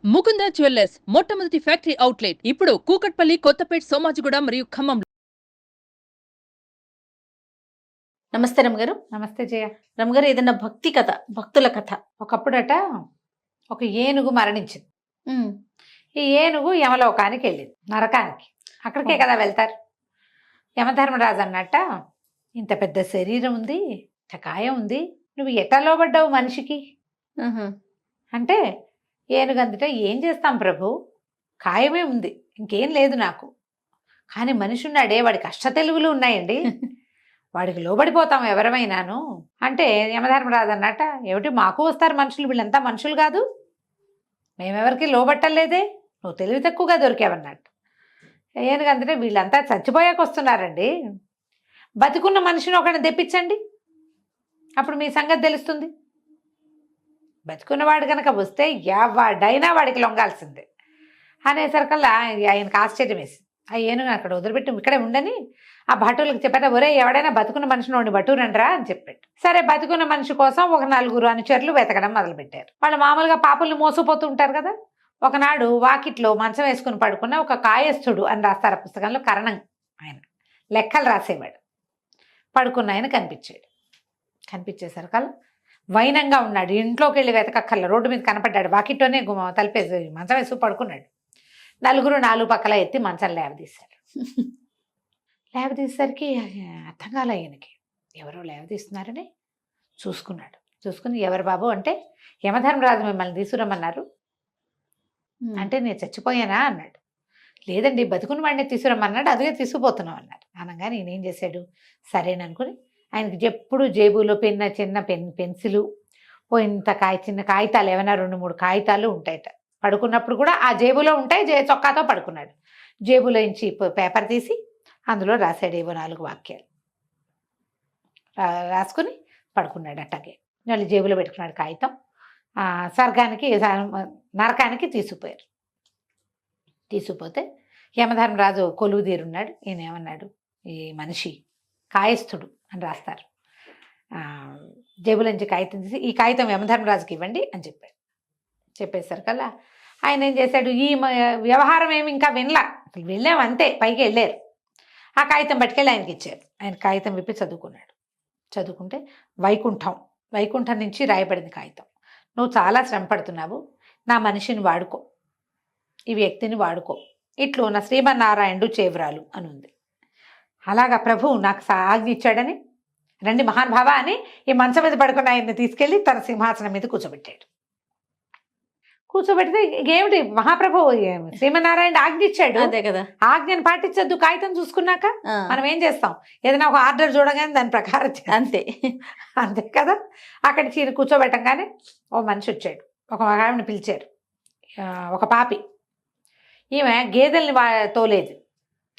Mukunda jewellers మొట్టమొదటి factory outlet ఇప్పుడు కూకట్పల్లి, కొత్తపేట్, సోమాజిగూడ మరియు ఖమ్మం. నమస్తే రమగారు. నమస్తే జయ. రమగారు, ఏదైనా భక్తి కథ, భక్తుల కథ. ఒకప్పుడట ఒక ఏనుగు మరణించింది. ఈ ఏనుగు యమలోకానికి వెళ్ళింది, నరకానికి. అక్కడికే కదా వెళ్తారు. యమధర్మరాజు అన్నట్ట, ఇంత పెద్ద శరీరం ఉంది, ఇంత కాయం ఉంది, నువ్వు ఎట్లా లోబడ్డావు మనిషికి అంటే, ఏనుగు అందుట, ఏం చేస్తాం ప్రభు, కాయమే ఉంది, ఇంకేం లేదు నాకు. కానీ మనిషి ఉన్నాడే, వాడికి అష్టతెలుగులు ఉన్నాయండి, వాడికి లోబడిపోతాం ఎవరమైనాను అంటే, యమధర్మరాజు అన్నట్ట, ఏమిటి మాకు వస్తారు మనుషులు, వీళ్ళంతా మనుషులు కాదు, మేమెవరికి లోబట్టలేదే, నువ్వు తెలివి తక్కువగా దొరికావన్నట్టు. ఏనుగు అందుటే, వీళ్ళంతా చచ్చిపోయాక వస్తున్నారండి, బతికున్న మనిషిని ఒకరిని తెప్పించండి, అప్పుడు మీ సంగతి తెలుస్తుంది. బతుకున్నవాడు కనుక వస్తే ఎవడైనా వాడికి లొంగాల్సిందే అనేసరికల్లా ఆయనకు ఆశ్చర్యం వేసి, ఆ ఏనుగు అక్కడ వదిలిపెట్టి ఇక్కడే ఉండని ఆ భటులకు చెప్పారు, ఒరే ఎవడైనా బతుకున్న మనిషిని ఉండి భటూరండ్రా అని చెప్పాడు. సరే, బతుకున్న మనిషి కోసం ఒక 4 అనుచరులు వెతకడం మొదలుపెట్టారు. వాళ్ళు మామూలుగా పాపుల్ని మోసపోతూ ఉంటారు కదా. ఒకనాడు వాకిట్లో మంచం వేసుకుని పడుకున్న ఒక కాయస్థుడు అని రాస్తారు పుస్తకంలో, కరణం ఆయన లెక్కలు రాసేవాడు. పడుకున్న ఆయన కనిపించాడు. కనిపించేసరికల్లా వైనంగా ఉన్నాడు, ఇంట్లోకి వెళ్ళి వెతకక్కర్ల, రోడ్డు మీద కనపడ్డాడు, వాకిట్లోనే తలిపేసి మంచం వేసుకు పడుకున్నాడు. 4 పక్కల ఎత్తి మంచం లేవదీశారు. లేవదీసేసరికి అర్థం కాలే ఆయనకి, ఎవరో లేవదీస్తున్నారని చూసుకున్నాడు. చూసుకుని, ఎవరు బాబు అంటే, యమధర్మరాజు మిమ్మల్ని తీసుకురమ్మన్నారు అంటే, నేను చచ్చిపోయానా అన్నాడు. లేదండి, బతుకున్న వాడిని తీసుకురమ్మన్నాడు, అదే తీసుకుపోతున్నాం అన్నారు. అనగానే ఈయన ఏం చేశాడు, సరేననుకుని ఆయనకి ఎప్పుడు జేబులో చిన్న పెన్సిలు, ఇంత చిన్న కాగితాలు, ఏమైనా 2-3 కాగితాలు ఉంటాయట. పడుకున్నప్పుడు కూడా ఆ జేబులో ఉంటాయి, చొక్కాతో పడుకున్నాడు. జేబులో నుంచి పేపర్ తీసి అందులో రాశాడు, ఏవో 4 వాక్యాలు రాసుకుని పడుకున్నాడు. అట్టగే వాళ్ళు జేబులో పెట్టుకున్నాడు కాగితం. స్వర్గానికి నరకానికి తీసుకుపోయారు. తీసుకుపోతే యమధర్మరాజు కొలువు తీరున్నాడు. ఈయన ఏమన్నాడు, ఈ మనిషి కాయస్థుడు అని రాస్తారు. జేబుల నుంచి కాగితం తీసి, ఈ కాగితం యమధర్మరాజుకి ఇవ్వండి అని చెప్పాడు. చెప్పేసరికల్లా ఆయన ఏం చేశాడు, ఈ వ్యవహారం ఏమి ఇంకా వినలా, అసలు వెళ్ళాము అంతే, పైకి వెళ్ళారు. ఆ కాగితం పట్టుకెళ్ళి ఆయనకి ఇచ్చారు. ఆయన కాగితం విప్పి చదువుకున్నాడు. చదువుకుంటే వైకుంఠం నుంచి రాయబడింది కాగితం. నువ్వు చాలా శ్రమ పడుతున్నావు, నా మనిషిని వాడుకో, ఈ వ్యక్తిని వాడుకో, ఇట్లు నా శ్రీమన్నారాయణుడు చేవరాలు అని ఉంది. అలాగా ప్రభువు నాకు ఆజ్ఞ ఇచ్చాడని, రండి మహానుభావ అని ఈ మంచం మీద పడుకున్న ఆయన్ని తీసుకెళ్ళి తన సింహాసనం మీద కూర్చోబెట్టాడు. కూర్చోబెడితే ఏమిటి, మహాప్రభు శ్రీమన్నారాయణ ఆజ్ఞ ఇచ్చాడు, అదే కదా, ఆజ్ఞను పాటించద్దు. కాగితం చూసుకున్నాక మనం ఏం చేస్తాం, ఏదైనా ఒక ఆర్డర్ చూడగానే దాని ప్రకారం అంతే అంతే కదా. అక్కడ చీర కూర్చోబెట్టంగానే ఓ మనిషి వచ్చాడు, ఒక ఆవిడని పిలిచారు. ఒక పాపి, ఈమె గేదెల్ని తోలేదు,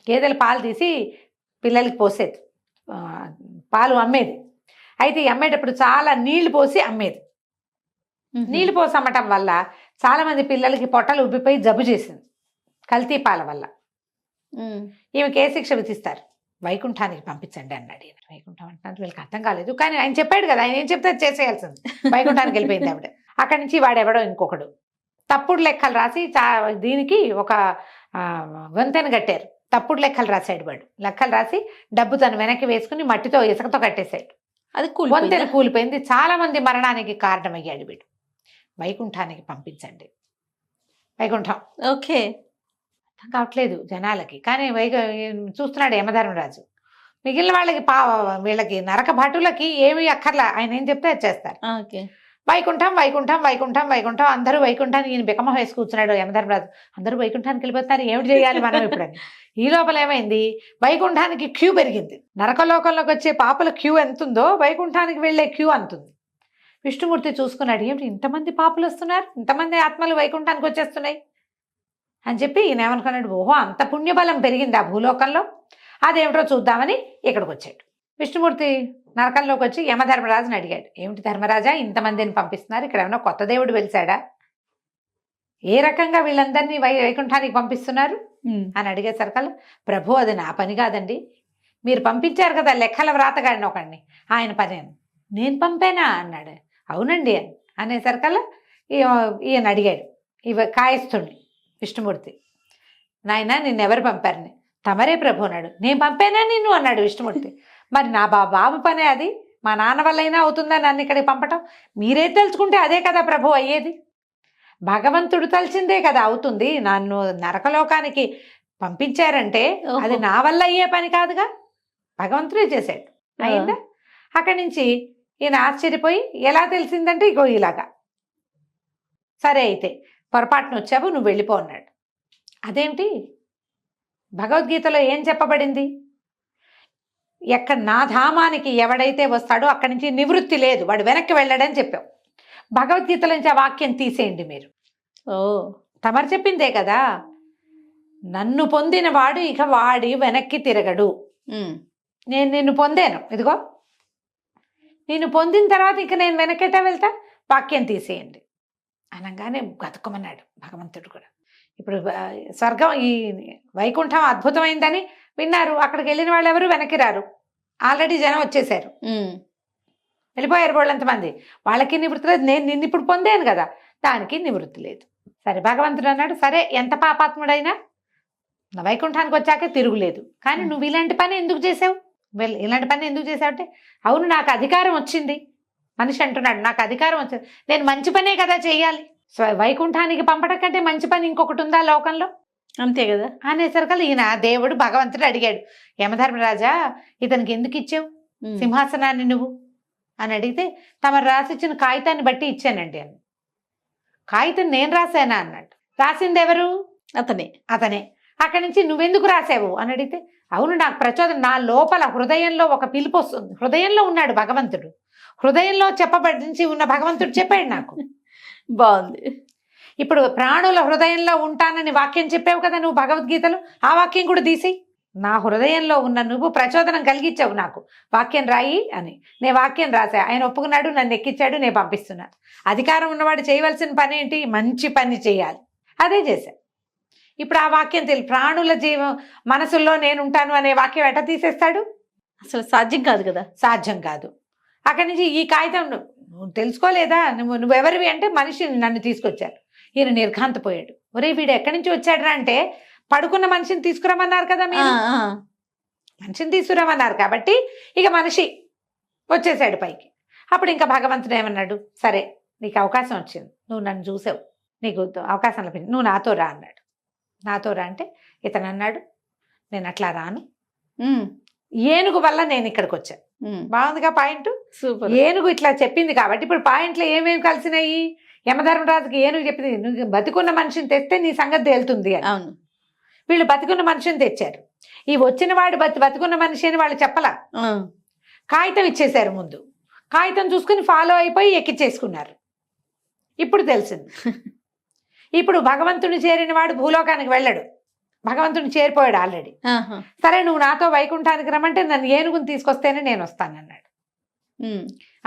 గేదెల పాలు తీసి పిల్లలకి పోసేది, పాలు అమ్మేది. అయితే అమ్మేటప్పుడు చాలా నీళ్లు పోసి అమ్మేది. నీళ్లు పోసి అమ్మటం వల్ల చాలామంది పిల్లలకి పొట్టలు ఉబ్బిపోయి జబ్బు చేసింది, కల్తీ పాల వల్ల. ఈమెకి ఏ శిక్ష విధిస్తారు, వైకుంఠానికి పంపించండి అన్నాడు ఈయన. వైకుంఠం అంటున్నారు, వీళ్ళకి అర్థం కాలేదు. కానీ ఆయన చెప్పాడు కదా, ఆయన ఏం చెప్తే చేసేయాల్సింది. వైకుంఠానికి వెళ్ళిపోయింది ఆవిడ. అక్కడి నుంచి వాడెవడో ఇంకొకడు తప్పుడు లెక్కలు రాసి దీనికి ఒక వంతెన కట్టారు. తప్పుడు లెక్కలు రాశాడు వాడు. లెక్కలు రాసి డబ్బు తను వెనక్కి వేసుకుని మట్టితో ఇసుకతో కట్టేశాడు. అది వంతెన కూలిపోయింది. చాలా మంది మరణానికి కారణమయ్యాడు వీడు. వైకుంఠానికి పంపించండి. వైకుంఠం ఓకే, అర్థం కావట్లేదు జనాలకి. కానీ చూస్తున్నాడు యమధర్మరాజు. మిగిలిన వాళ్ళకి వీళ్ళకి నరక భటులకి ఏమి అక్కర్లా, ఆయన ఏం చెప్తే అది చేస్తారు. వైకుంఠం వైకుంఠం వైకుంఠం వైకుంఠం, అందరూ వైకుంఠానికి, ఈయన బికమ వేసి కూర్చున్నాడు యమధర్మరాజు. అందరూ వైకుంఠానికి వెళ్ళిపోతున్నారు, ఏమిటి చేయాలి మనం ఇప్పుడని. ఈ లోపల ఏమైంది, వైకుంఠానికి క్యూ పెరిగింది. నరకలోకంలోకి వచ్చే పాపల క్యూ ఎంతుందో వైకుంఠానికి వెళ్ళే క్యూ అంతుంది. విష్ణుమూర్తి చూసుకున్నాడు, ఏమిటి ఇంతమంది పాపులు వస్తున్నారు, ఇంతమంది ఆత్మలు వైకుంఠానికి వచ్చేస్తున్నాయి అని చెప్పి ఈయన ఏమనుకున్నాడు, ఓహో అంత పుణ్యబలం పెరిగింది ఆ భూలోకంలో, అదేమిటో చూద్దామని ఇక్కడికి వచ్చాడు. విష్ణుమూర్తి నరకంలోకి వచ్చి యమధర్మరాజుని అడిగాడు, ఏమిటి ధర్మరాజా ఇంతమందిని పంపిస్తున్నారు, ఇక్కడ ఏమైనా కొత్త దేవుడు వెలిసాడా, ఏ రకంగా వీళ్ళందరినీ వైకుంఠానికి పంపిస్తున్నారు అని అడిగేసరికల్లా, ప్రభు అది నా పని కాదండి, మీరు పంపించారు కదా లెక్కల వ్రాతగాడిని ఒకడిని, ఆయన పని. నేను పంపానా అన్నాడు. అవునండి అనేసరికల్లా ఈయన అడిగాడు, కాయస్థుణ్ణి విష్ణుమూర్తి. నాయన నిన్నెవరు పంపారని? తమరే ప్రభు అన్నాడు. నేను పంపానా నిన్ను అన్నాడు విష్ణుమూర్తి. మరి నా బాబు పనే అది, మా నాన్న వల్ల అయినా అవుతుందా నన్ను ఇక్కడికి పంపటం? మీరే తలుచుకుంటే అదే కదా ప్రభు అయ్యేది. భగవంతుడు తలిచిందే కదా అవుతుంది. నన్ను నరకలోకానికి పంపించారంటే అది నా వల్ల అయ్యే పని కాదుగా, భగవంతుడే చేశాడు. అయిందా? అక్కడి నుంచి ఈయన ఆశ్చర్యపోయి ఎలా తెలిసిందంటే ఇగో ఇలాగా. సరే అయితే పొరపాటున వచ్చావు, నువ్వు వెళ్ళిపో అన్నాడు. అదేంటి? భగవద్గీతలో ఏం చెప్పబడింది? నా ధామానికి ఎవడైతే వస్తాడో అక్కడి నుంచి నివృత్తి లేదు, వాడు వెనక్కి వెళ్ళాడని చెప్పావు. భగవద్గీతలో నుంచి ఆ వాక్యం తీసేయండి మీరు. తమరు చెప్పిందే కదా, నన్ను పొందిన వాడు ఇక వాడి వెనక్కి తిరగడు. నేను నిన్ను పొందాను, ఇదిగో నిన్ను పొందిన తర్వాత ఇక నేను వెనకట వెళ్తా, వాక్యం తీసేయండి అనగానే గతుకమన్నాడు భగవంతుడు కూడా. ఇప్పుడు స్వర్గం ఈ వైకుంఠం అద్భుతమైందని విన్నారు, అక్కడికి వెళ్ళిన వాళ్ళు ఎవరు వెనక్కి రారు, ఆల్రెడీ జనం వచ్చేసారు, వెళ్ళిపోయారు వాళ్ళంతమంది. వాళ్ళకి నివృత్తి లేదు, నేను నిన్ను ఇప్పుడు పొందాను కదా, దానికి నివృత్తి లేదు. సరే భగవంతుడు అన్నాడు, సరే ఎంత పాపాత్ముడైనా నా వైకుంఠానికి వచ్చాక తిరుగులేదు, కానీ నువ్వు ఇలాంటి పని ఎందుకు చేసావు? ఇలాంటి పని ఎందుకు చేసావు అంటే, అవును నాకు అధికారం వచ్చింది. మనిషి అంటున్నాడు నాకు అధికారం వచ్చింది, నేను మంచి పనే కదా చెయ్యాలి, వైకుంఠానికి పంపడం కంటే మంచి పని ఇంకొకటి ఉందా లోకంలో? అంతే కదా అనేసరికల్ ఈయన దేవుడు భగవంతుడు అడిగాడు, యమధర్మరాజా ఇతనికి ఎందుకు ఇచ్చావు సింహాసనాన్ని నువ్వు అని అడిగితే, తమరు రాసిచ్చిన కాగితాన్ని బట్టి ఇచ్చానండి అని. కాగితం నేను రాశానా అన్నాడు. రాసింది ఎవరు? అతనే. అక్కడి నుంచి నువ్వెందుకు రాసావు అని అడిగితే, అవును నాకు ప్రచోదనం, నా లోపల హృదయంలో ఒక పిలుపు వస్తుంది. హృదయంలో ఉన్నాడు భగవంతుడు, హృదయంలో చెప్పబడించి ఉన్న భగవంతుడు చెప్పాడు నాకు. బాగుంది. ఇప్పుడు ప్రాణుల హృదయంలో ఉంటానని వాక్యం చెప్పావు కదా నువ్వు భగవద్గీతలో, ఆ వాక్యం కూడా తీసి నా హృదయంలో ఉన్న నువ్వు ప్రచోదనం కలిగించావు నాకు, వాక్యం రాయి అని. నేను వాక్యం రాసా, ఆయన ఒప్పుకున్నాడు, నన్ను ఎక్కించాడు, నేను పంపిస్తున్నాను. అధికారం ఉన్నవాడు చేయవలసిన పని ఏంటి? మంచి పని చేయాలి, అదే చేశా. ఇప్పుడు ఆ వాక్యం ప్రాణుల మనసుల్లో నేను ఉంటాను అనే వాక్యం ఎట తీసేస్తాడు? అసలు సాధ్యం కాదు కదా. సాధ్యం కాదు. అక్కడి నుంచి ఈ కాగితం నువ్వు తెలుసుకోలేదా, నువ్వెవరివి అంటే మనిషిని నన్ను తీసుకొచ్చారు. ఈయన నిర్ఘాంతపోయాడు. ఒరే వీడు ఎక్కడి నుంచి వచ్చాడురా అంటే, పడుకున్న మనిషిని తీసుకురమ్మన్నారు కదా మీరు, మనిషిని తీసుకురమ్మన్నారు కాబట్టి ఇక మనిషి వచ్చేసాడు పైకి. అప్పుడు ఇంకా భగవంతుడు ఏమన్నాడు, సరే నీకు అవకాశం వచ్చింది, నువ్వు నన్ను చూసావు, నీకు అవకాశం లభించింది, నువ్వు నాతో రా అన్నాడు. నాతో రా అంటే ఇతను అన్నాడు, నేను అట్లా రాను, ఏనుగు వల్ల నేను ఇక్కడికి వచ్చాను. బాగుందిగా పాయింట్, సూపర్. ఏనుగు ఇట్లా చెప్పింది కాబట్టి ఇప్పుడు పాయింట్లో ఏమేమి కలిసినాయి? యమధర్మరాజుకి ఏనుగు చెప్పింది, నువ్వు బతికున్న మనిషిని తెస్తే నీ సంగతి తేలుతుంది అని. అవును, వీళ్ళు బతికున్న మనిషిని తెచ్చారు. ఈ వచ్చిన వాడు బతికున్న మనిషి అని వాళ్ళు చెప్పలా, కాగితం ఇచ్చేశారు ముందు. కాగితం చూసుకుని ఫాలో అయిపోయి ఎక్కిచ్చేసుకున్నారు. ఇప్పుడు తెలిసింది. ఇప్పుడు భగవంతుని చేరిన వాడు భూలోకానికి వెళ్ళడు, భగవంతుని చేరిపోయాడు ఆల్రెడీ. సరే నువ్వు నాతో వైకుంఠానికి రమ్మంటే నన్ను ఏనుగుని తీసుకొస్తేనే నేను వస్తానన్నాడు.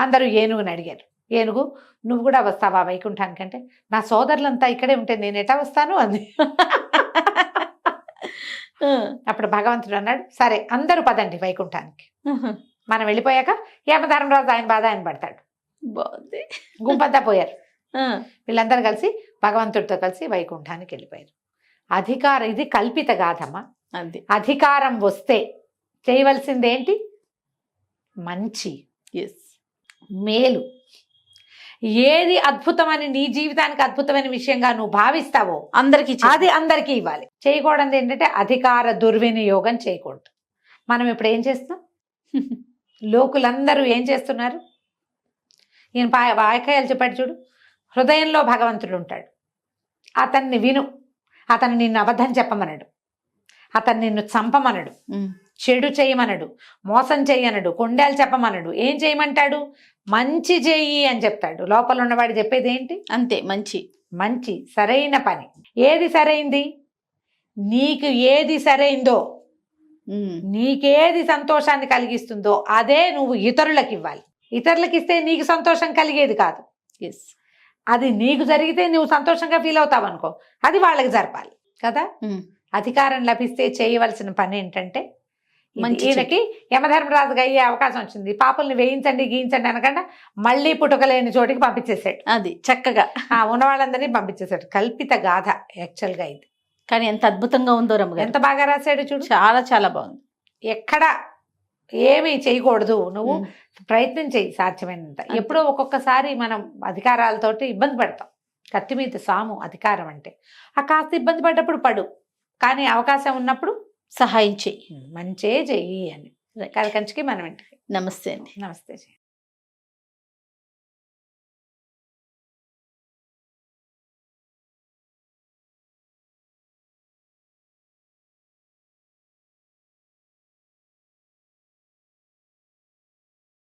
అందరూ ఏనుగుని అడిగారు. ఏనుగు నువ్వు కూడా వస్తావా వైకుంఠానికి అంటే, నా సోదరులంతా ఇక్కడే ఉంటే నేను ఎటా వస్తాను అంది. అప్పుడు భగవంతుడు అన్నాడు, సరే అందరూ పదండి వైకుంఠానికి, మనం వెళ్ళిపోయాక యమధర్మరాజు ఆయన బాధ ఆయన పడతాడు. బాగుంది. గుంపంతా పోయారు. వీళ్ళందరూ కలిసి భగవంతుడితో కలిసి వైకుంఠానికి వెళ్ళిపోయారు. అధికారం ఇది కల్పిత గాథమ్మ. అంతే. అధికారం వస్తే చేయవలసిందేంటి? మంచి, మేలు. ఏది అద్భుతమని నీ జీవితానికి అద్భుతమైన విషయంగా నువ్వు భావిస్తావో అందరికీ అది అందరికీ ఇవ్వాలి. చేయకూడదు ఏంటంటే అధికార దుర్వినియోగం చేయకూడదు. మనం ఇప్పుడు ఏం చేస్తున్నాం? లోకులందరూ ఏం చేస్తున్నారు? ఈయన వాక్యాలు చెప్పాడు చూడు, హృదయంలో భగవంతుడు ఉంటాడు, అతన్ని విను, అతను నిన్ను అబద్ధం చెప్పమనడు, అతను నిన్ను చంపమనడు, చెడు చేయమనడు, మోసం చేయనడు, కొండలు చెప్పమనడు. ఏం చేయమంటాడు? మంచి చెయ్యి అని చెప్తాడు. లోపల ఉన్నవాడు చెప్పేది ఏంటి? అంతే, మంచి. మంచి సరైన పని. ఏది సరైంది? నీకు ఏది సరైందో, నీకేది సంతోషాన్ని కలిగిస్తుందో అదే నువ్వు ఇతరులకు ఇవ్వాలి. ఇతరులకు ఇస్తే నీకు సంతోషం కలిగేది కాదు. అది నీకు జరిగితే నువ్వు సంతోషంగా ఫీల్ అవుతావు అనుకో, అది వాళ్ళకి జరపాలి కదా. అధికారం లభిస్తే చేయవలసిన పని ఏంటంటే మంచి ఈయనకి యమధర్మరాజుగా అయ్యే అవకాశం వచ్చింది. పాపల్ని వేయించండి గీయించండి అనకుండా మళ్ళీ పుట్టుకలేని చోటికి పంపించేశాడు. అది చక్కగా. ఉన్న వాళ్ళందరినీ పంపించేశాడు. కల్పిత గాథ యాక్చువల్గా ఇది. కానీ ఎంత అద్భుతంగా ఉందో రమ్మగారు. ఎంత బాగా రాశాడు చూడు. చాలా చాలా బాగుంది. ఎక్కడ ఏమీ చేయకూడదు, నువ్వు ప్రయత్నం చేయి సాధ్యమైనంత. ఎప్పుడో ఒక్కొక్కసారి మనం అధికారాలతోటి ఇబ్బంది పడతాం. కత్తి మీద సాము అధికారం అంటే. ఆ కాస్త ఇబ్బంది పడ్డప్పుడు పడు, కానీ అవకాశం ఉన్నప్పుడు సహాయం చెయ్యి. మంచే చెయ్యి అని. కంచికి మనం ఇంటికి. నమస్తే అండి. నమస్తే.